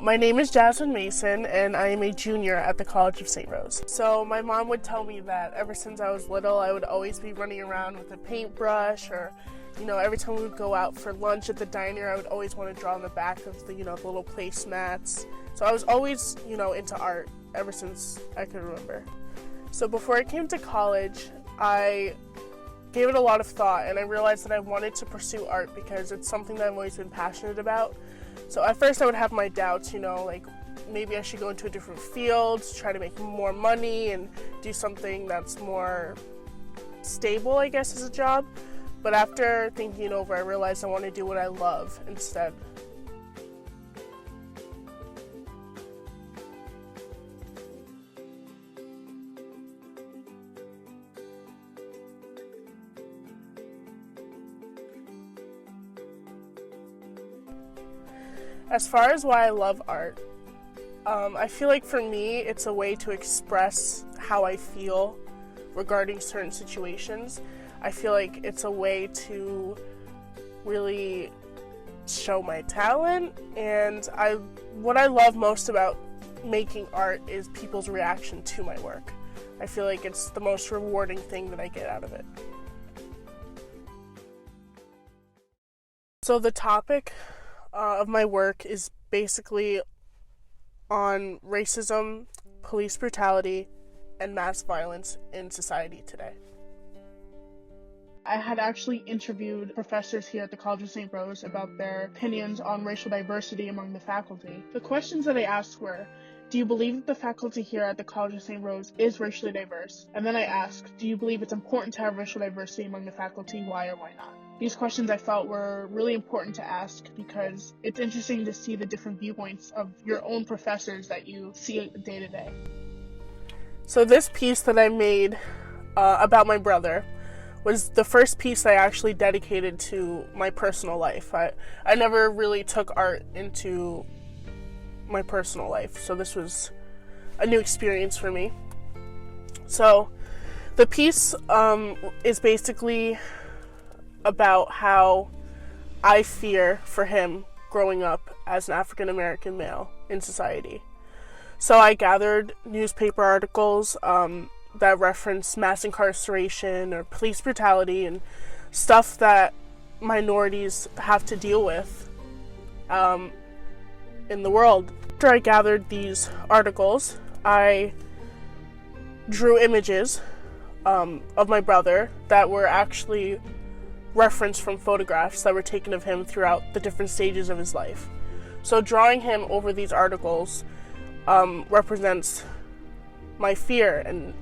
My name is Jasmine Mason, and I am a junior at the College of St. Rose. So my mom would tell me that ever since I was little, I would always be running around with a paintbrush, or, every time we would go out for lunch at the diner, I would always want to draw on the back of the, the little placemats. So I was always, into art ever since I could remember. So before I came to college, I gave it a lot of thought, and I realized that I wanted to pursue art because it's something that I've always been passionate about. So at first I would have my doubts, like maybe I should go into a different field, try to make more money and do something that's more stable, I guess, as a job. But after thinking it over, I realized I want to do what I love instead. As far as why I love art, I feel like for me it's a way to express how I feel regarding certain situations. I feel like it's a way to really show my talent, and what I love most about making art is people's reaction to my work. I feel like it's the most rewarding thing that I get out of it. So the topic of my work is basically on racism, police brutality, and mass violence in society today. I had actually interviewed professors here at the College of St. Rose about their opinions on racial diversity among the faculty. The questions that I asked were, do you believe that the faculty here at the College of St. Rose is racially diverse? And then I asked, do you believe it's important to have racial diversity among the faculty? Why or why not? These questions I felt were really important to ask because it's interesting to see the different viewpoints of your own professors that you see day to day. So this piece that I made about my brother was the first piece I actually dedicated to my personal life. I never really took art into my personal life, so this was a new experience for me. So the piece is basically about how I fear for him growing up as an African American male in society. So I gathered newspaper articles that reference mass incarceration or police brutality and stuff that minorities have to deal with in the world. After I gathered these articles, I drew images of my brother that were actually referenced from photographs that were taken of him throughout the different stages of his life. So drawing him over these articles represents my fear and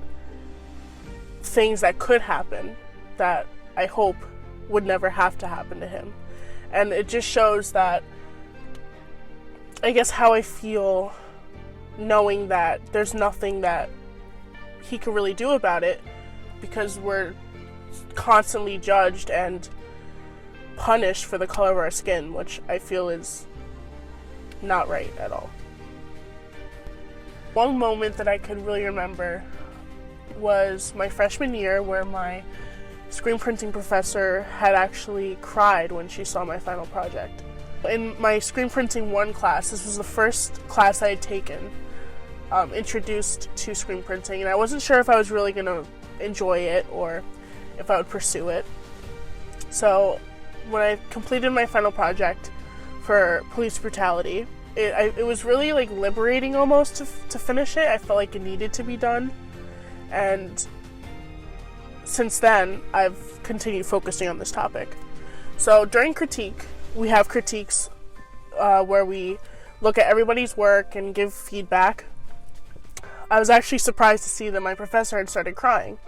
things that could happen that I hope would never have to happen to him. And it just shows that, I guess, how I feel knowing that there's nothing that he could really do about it because we're constantly judged and punished for the color of our skin, which I feel is not right at all. One moment that I could really remember was my freshman year, where my screen printing professor had actually cried when she saw my final project. In my screen printing 1 class, this was the first class I had taken, introduced to screen printing, and I wasn't sure if I was really going to enjoy it or if I would pursue it. So when I completed my final project for police brutality, it was really like liberating almost to finish it. I felt like it needed to be done, and since then I've continued focusing on this topic. So during critique, we have critiques where we look at everybody's work and give feedback. I was actually surprised to see that my professor had started crying.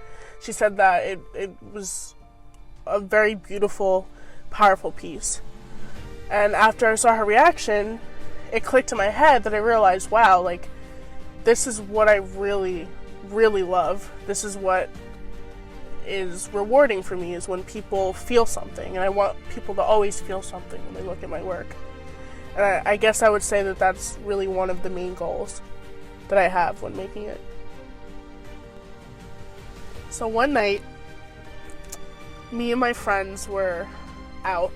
She said that it was a very beautiful, powerful piece. And after I saw her reaction, it clicked in my head that I realized, wow, like, this is what I really, really love. This is what is rewarding for me, is when people feel something. And I want people to always feel something when they look at my work. And I guess I would say that that's really one of the main goals that I have when making it. So one night, me and my friends were out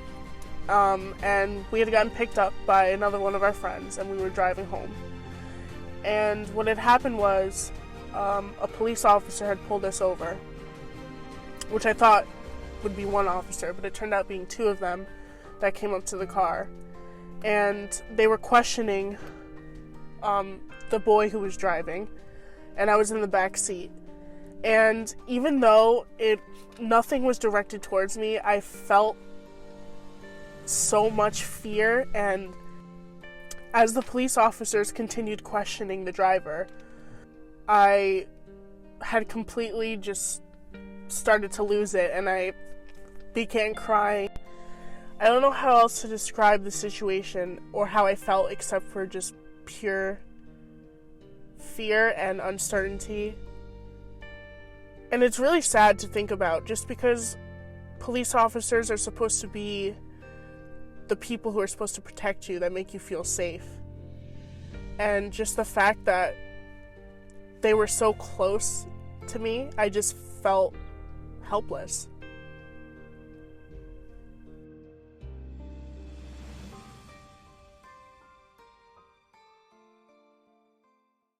and we had gotten picked up by another one of our friends, and we were driving home. And what had happened was a police officer had pulled us over, which I thought would be one officer, but it turned out being two of them that came up to the car. And they were questioning the boy who was driving, and I was in the back seat. And even though nothing was directed towards me, I felt so much fear. And as the police officers continued questioning the driver, I had completely just started to lose it, and I began crying. I don't know how else to describe the situation or how I felt except for just pure fear and uncertainty. And it's really sad to think about, just because police officers are supposed to be the people who are supposed to protect you, that make you feel safe. And just the fact that they were so close to me, I just felt helpless.